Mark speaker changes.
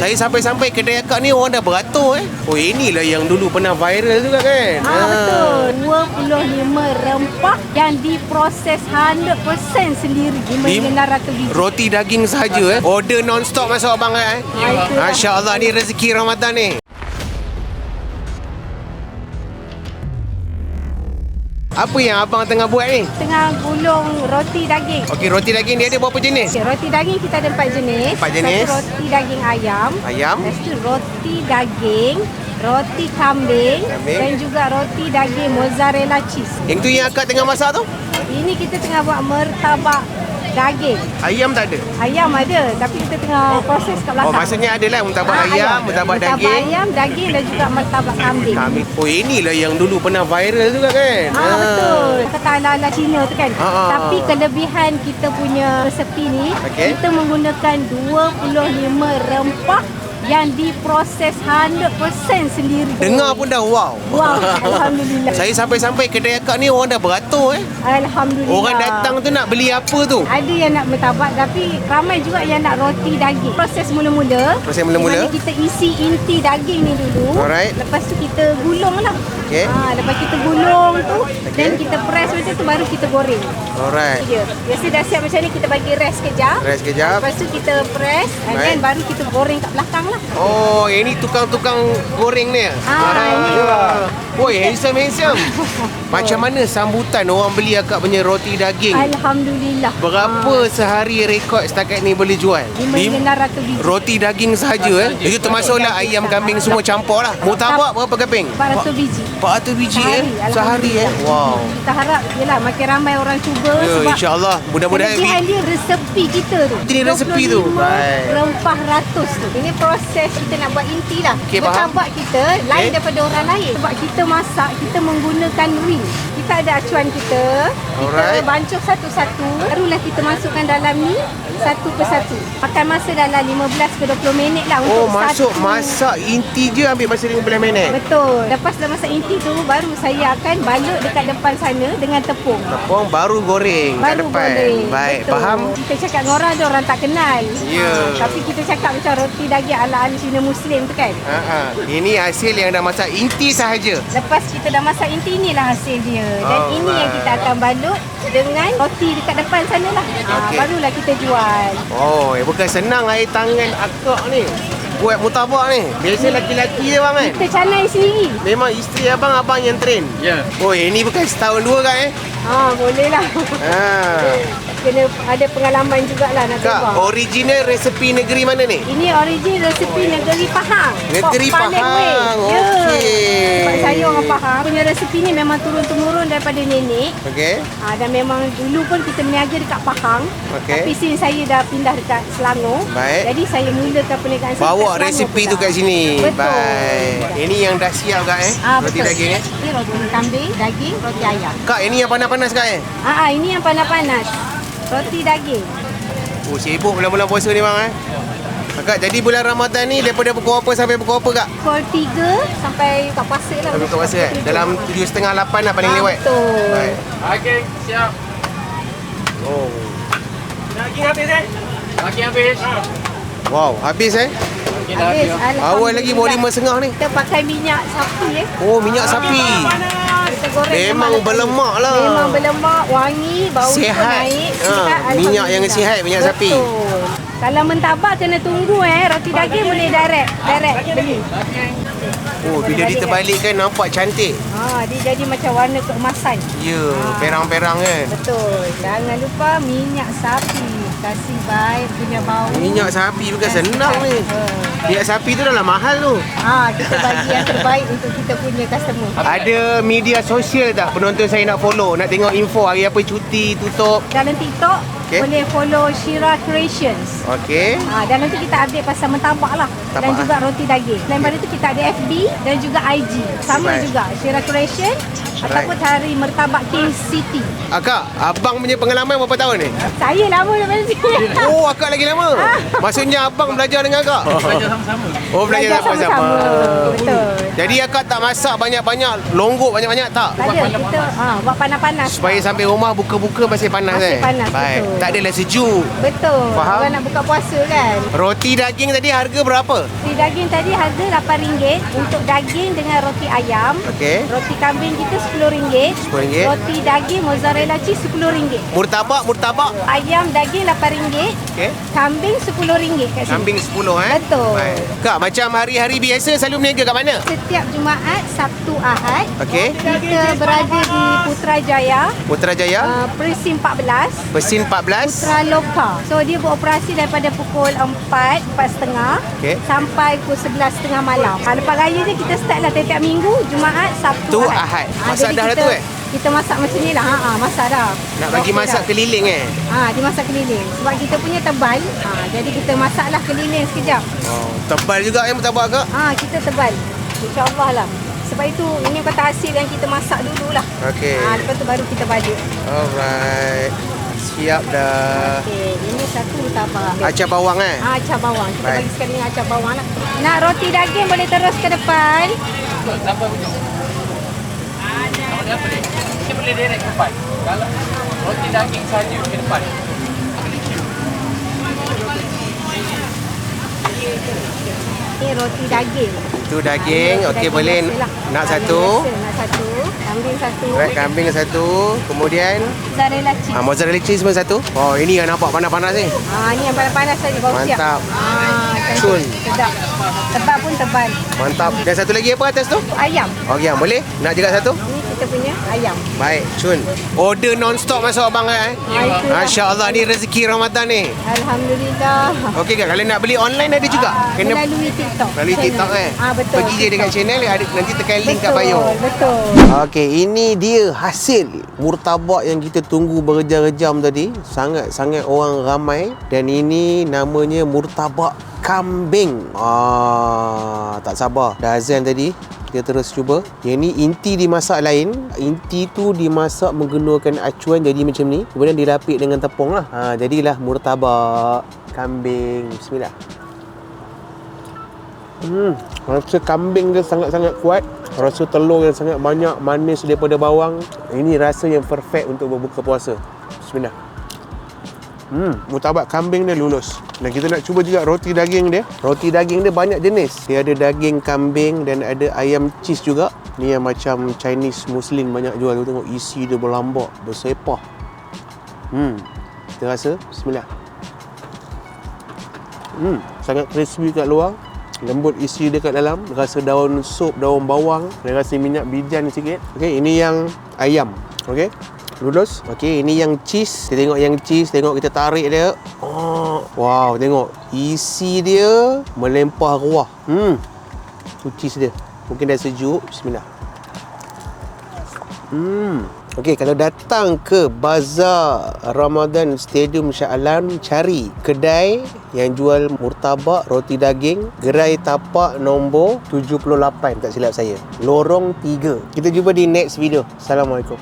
Speaker 1: Saya sampai-sampai kedai akak ni orang dah beratur Oh, inilah yang dulu pernah viral tu kan?
Speaker 2: Betul. 25 rempah yang diproses 100% sendiri di Megana Ratu Biji.
Speaker 1: Roti daging sahaja Order non-stop masuk abang Masya Allah, ni rezeki Ramadan ni. Apa yang abang tengah buat ni?
Speaker 2: Tengah gulung roti daging.
Speaker 1: Okey, roti daging dia ada berapa jenis?
Speaker 2: Okay, roti daging kita ada 4 jenis.
Speaker 1: 4 jenis.
Speaker 2: Satu roti daging ayam.
Speaker 1: Ayam.
Speaker 2: Lepas tu roti daging, roti kambing. Dan juga roti daging mozzarella cheese.
Speaker 1: Yang tu yang akak tengah masak tu?
Speaker 2: Ini kita tengah buat martabak daging.
Speaker 1: Ayam tak ada?
Speaker 2: Ayam ada, tapi kita tengah proses kat belakang.
Speaker 1: Oh, maksudnya adalah martabak ayam, martabak daging.
Speaker 2: Martabak ayam, daging dan juga martabak kambing.
Speaker 1: Oh, inilah yang dulu pernah viral tu kan?
Speaker 2: Betul. Kata ala-ala Cina tu kan. Tapi kelebihan kita punya resepi ni, kita menggunakan 25 rempah yang diproses 100% sendiri.
Speaker 1: Dengar pun dah wow.
Speaker 2: Wow, Alhamdulillah.
Speaker 1: Saya sampai-sampai kedai akak ni orang dah beratur
Speaker 2: Alhamdulillah.
Speaker 1: Orang datang tu nak beli apa tu?
Speaker 2: Ada yang nak martabak, tapi ramai juga yang nak roti daging. Proses mula-mula. Di mana kita isi inti daging ni dulu.
Speaker 1: Alright.
Speaker 2: Lepas tu kita gulung lah.
Speaker 1: Okey.
Speaker 2: Lepas kita gulung tu, dan kita press macam tu, baru kita goreng.
Speaker 1: Alright.
Speaker 2: Biasa dah siap macam ni, kita bagi rest kejap. Lepas tu kita press, dan baru kita goreng kat belakang lah.
Speaker 1: Oh, ini tukang-tukang goreng ni.
Speaker 2: Ini.
Speaker 1: Woi, handsome. Macam mana sambutan orang beli akak punya roti daging?
Speaker 2: Alhamdulillah.
Speaker 1: Berapa sehari rekod setakat ni boleh jual?
Speaker 2: 5 rata biji.
Speaker 1: Roti daging sahaja Itu termasuklah ayam, kambing semua campur lah. Murtabak berapa keping?
Speaker 2: 400 biji.
Speaker 1: 400 biji sehari Wow.
Speaker 2: Kita harap yelah makin ramai orang cuba sebab
Speaker 1: insya-Allah mudah-mudahan
Speaker 2: kelebihan dia resepi kita tu.
Speaker 1: Ini resepi tu.
Speaker 2: Rempah ratus tu. Ini proses kita nak buat inti lah. Martabak kita lain daripada orang lain. Sebab kita masak, kita menggunakan ring. Kita ada acuan kita. Kita bancuh satu-satu. Barulah kita masukkan dalam ni satu persatu. Pakai masa dalam 15 ke 20 minit lah untuk
Speaker 1: masuk masak inti je ambil masa 15 minit.
Speaker 2: Betul. Lepas dah masak inti tu, baru saya akan balut dekat depan sana dengan tepung.
Speaker 1: Tepung baru goreng kat depan. Baik, betul. Faham.
Speaker 2: Kita cakap dengan orang tu, orang tak kenal. Tapi kita cakap macam roti daging ala-ala Cina Muslim tu kan.
Speaker 1: Ini hasil yang dah masak inti sahaja.
Speaker 2: Lepas kita dah masak inti, inilah hasil dia. Dan ini yang kita akan balut dengan roti dekat depan sana lah. Barulah kita jual.
Speaker 1: Bukan senang air tangan akak ni buat murtabak ni. Biasa laki-laki je bang
Speaker 2: Kita canai sendiri.
Speaker 1: Memang isteri abang yang train? Ya. Ini bukan setahun dua kan
Speaker 2: boleh lah. Kena ada pengalaman jugalah nak
Speaker 1: cuba. Kak, original resepi negeri mana ni?
Speaker 2: Ini original resepi negeri Pahang.
Speaker 1: Negeri Pahang. Okey.
Speaker 2: Sebab saya orang Pahang. Punya resepi ni memang turun-temurun daripada nenek.
Speaker 1: Okey.
Speaker 2: Dan memang dulu pun kita berniaga dekat Pahang.
Speaker 1: Okey.
Speaker 2: Tapi since saya dah pindah dekat Selangor.
Speaker 1: Baik.
Speaker 2: Jadi saya mulakan perniagaan saya.
Speaker 1: Bawa resepi tu kat sini.
Speaker 2: Betul.
Speaker 1: Baik. Ini yang dah siap kak roti
Speaker 2: betul.
Speaker 1: daging
Speaker 2: Ini roti kambing, daging, roti ayam.
Speaker 1: Kak, ini yang panas-panas kak
Speaker 2: ini yang panas-panas. Roti daging.
Speaker 1: Sibuk bulan-bulan puasa ni bang Kak, jadi bulan Ramadan ni daripada pukul apa sampai pukul apa kak?
Speaker 2: Pukul 3 sampai buka puasa lah.
Speaker 1: Sampai buka puasa Dalam 7.30, 8 lah paling lewat.
Speaker 2: Betul.
Speaker 1: Baik.
Speaker 3: Okey, siap. Daging habis Daging habis.
Speaker 1: Wow, habis
Speaker 2: Habis.
Speaker 1: Awal lagi bawa 5.5 ni.
Speaker 2: Kita pakai minyak sapi
Speaker 1: minyak sapi.
Speaker 2: Kita goreng
Speaker 1: memang berlemak lah.
Speaker 2: Memang berlemak, wangi, bau
Speaker 1: sihat.
Speaker 2: naik.
Speaker 1: Minyak yang sihat, minyak sapi.
Speaker 2: Kalau mentabak kena tunggu roti daging boleh direct beli.
Speaker 1: Bila diterbalikkan nampak cantik.
Speaker 2: Dia jadi macam warna keemasan.
Speaker 1: Perang-perang kan.
Speaker 2: Betul. Jangan lupa minyak sapi. Kasih baik punya bau.
Speaker 1: Minyak sapi bukan senang ni. Minyak sapi tu dah lah mahal tu.
Speaker 2: Kita bagi yang terbaik untuk kita punya customer.
Speaker 1: Ada media sosial tak penonton saya nak follow, nak tengok info hari apa cuti tutup?
Speaker 2: Dalam TikTok boleh follow Shira Creations. Dan nanti kita update pasal mentabak lah. Dan juga roti daging. Selain pada tu kita ada FB dan juga IG. Sama juga Shira Creations Ataupun hari Martabak King City.
Speaker 1: Akak, abang punya pengalaman berapa tahun ni?
Speaker 2: Saya lama daripada sini.
Speaker 1: Oh, akak lagi lama. Maksudnya abang belajar dengan akak?
Speaker 3: Belajar sama-sama.
Speaker 1: Oh, belajar sama-sama.
Speaker 2: Betul.
Speaker 1: Jadi akak tak masak banyak-banyak, longgok banyak-banyak tak?
Speaker 2: Tak ada, kita buat panas-panas.
Speaker 1: Supaya sampai rumah buka-buka masih panas
Speaker 2: Masih panas,
Speaker 1: Baik.
Speaker 2: betul.
Speaker 1: Tak adalah sejuk.
Speaker 2: Betul.
Speaker 1: Faham?
Speaker 2: Orang nak buka puasa kan.
Speaker 1: Roti daging tadi harga berapa?
Speaker 2: Roti daging tadi harga RM8 untuk daging dengan roti ayam.
Speaker 1: Okey.
Speaker 2: Roti kambing kita RM10.
Speaker 1: RM10.
Speaker 2: Roti daging mozzarella cheese RM10.
Speaker 1: Murtabak.
Speaker 2: Ayam daging RM8.
Speaker 1: Okey.
Speaker 2: Kambing RM10 kat sini.
Speaker 1: Kambing 10
Speaker 2: Betul.
Speaker 1: Baik. Kak, macam hari-hari biasa selalu berniaga kat mana?
Speaker 2: Setiap Jumaat, Sabtu, Ahad.
Speaker 1: Okey.
Speaker 2: Kita berada di Putrajaya.
Speaker 1: Putrajaya,
Speaker 2: Presin 14.
Speaker 1: Pesin 14.
Speaker 2: Putra Loka. So dia beroperasi daripada pukul 4:30
Speaker 1: Okey.
Speaker 2: sampai pukul 11:30 malam. Lepas raya je kita start lah tiap Minggu, Jumaat, Sabtu,
Speaker 1: Tu Ahad. Masak
Speaker 2: jadi
Speaker 1: dah lah
Speaker 2: kita,
Speaker 1: tu
Speaker 2: Kita masak macam ni lah. Masak dah.
Speaker 1: Nak bagi
Speaker 2: Okey
Speaker 1: masak
Speaker 2: dah.
Speaker 1: keliling
Speaker 2: Dia masak keliling. Sebab kita punya tebal. Jadi kita masaklah keliling sekejap.
Speaker 1: Oh, tebal juga murtabak kak?
Speaker 2: Kita tebal. InsyaAllah lah. Sebab itu ini kata hasil yang kita masak dululah.
Speaker 1: Okey.
Speaker 2: Lepas tu baru kita balik.
Speaker 1: Alright. Siap dah.
Speaker 2: Okey, ini satu tabak.
Speaker 1: Acah bawang
Speaker 2: Acah bawang. Kita
Speaker 1: Baik.
Speaker 2: bagi sekali dengan acah bawang lah. Nak roti daging boleh terus ke depan.
Speaker 3: Sampai hujung. Kalau dia apa ni? Kita boleh direct ke depan. Kalau roti daging saja ke depan.
Speaker 2: Ini roti daging.
Speaker 1: Tu daging. Okey, boleh.
Speaker 2: biasa lah.
Speaker 1: Nak
Speaker 2: Daging
Speaker 1: satu.
Speaker 2: biasa, nak satu. Kambing satu.
Speaker 1: Right, kambing satu. Kemudian
Speaker 2: Mozzarella cheese.
Speaker 1: mozzarella cheese pun satu. Oh, ini yang nampak panas-panas ni.
Speaker 2: Ini yang panas-panas tadi baru siap.
Speaker 1: Mantap.
Speaker 2: Cun.
Speaker 1: Cun.
Speaker 2: Sedap. Tebal pun tebal.
Speaker 1: Mantap. Dan satu lagi apa atas tu?
Speaker 2: Ayam.
Speaker 1: Okey, boleh? Nak juga satu?
Speaker 2: Ini kita punya ayam.
Speaker 1: Baik, Cun. Order non-stop masuk abang
Speaker 2: Itulah.
Speaker 1: Masya-Allah, ni rezeki Ramadan ni.
Speaker 2: Alhamdulillah.
Speaker 1: Okey kan, kalau nak beli online ada juga.
Speaker 2: Melalui TikTok.
Speaker 1: Melalui TikTok
Speaker 2: Betul.
Speaker 1: Pergi je dekat channel, ada nanti tekan link kat
Speaker 2: Betul,
Speaker 1: bio.
Speaker 2: Betul.
Speaker 1: Okey, ini dia hasil murtabak yang kita tunggu berjam-jam tadi. Sangat-sangat orang ramai. Dan ini namanya murtabak kambing. Tak sabar. Dah azan tadi. Kita terus cuba. Yang ni inti dimasak lain. Inti tu dimasak menggunakan acuan jadi macam ni. Kemudian dilapik dengan tepung lah. Jadilah murtabak kambing. Bismillah. Rasa kambing dia sangat-sangat kuat. Rasa telur yang sangat banyak, manis daripada bawang. Ini rasa yang perfect untuk berbuka puasa. Bismillah. Murtabak kambing dia lulus. Dan kita nak cuba juga roti daging dia. Roti daging dia banyak jenis. Dia ada daging kambing dan ada ayam cheese juga. Ni yang macam Chinese Muslim banyak jual. Tu tengok isi dia berlambak, bersepah. Kita rasa. Bismillah. Sangat crispy kat luar. Lembut isi dia kat dalam. Rasa daun sup, daun bawang. Dan rasa minyak bijan sikit. Okey, ini yang ayam. Okey, lulus. Okey, ini yang cheese. Kita tengok yang cheese. Tengok kita tarik dia. Wow, tengok. Isi dia melempah ruah. Tu cheese dia. Mungkin dah sejuk. Bismillah. Okey, kalau datang ke Bazar Ramadan Stadium Shah Alam, cari kedai yang jual murtabak roti daging, gerai tapak nombor 78 tak silap saya. Lorong 3. Kita jumpa di next video. Assalamualaikum.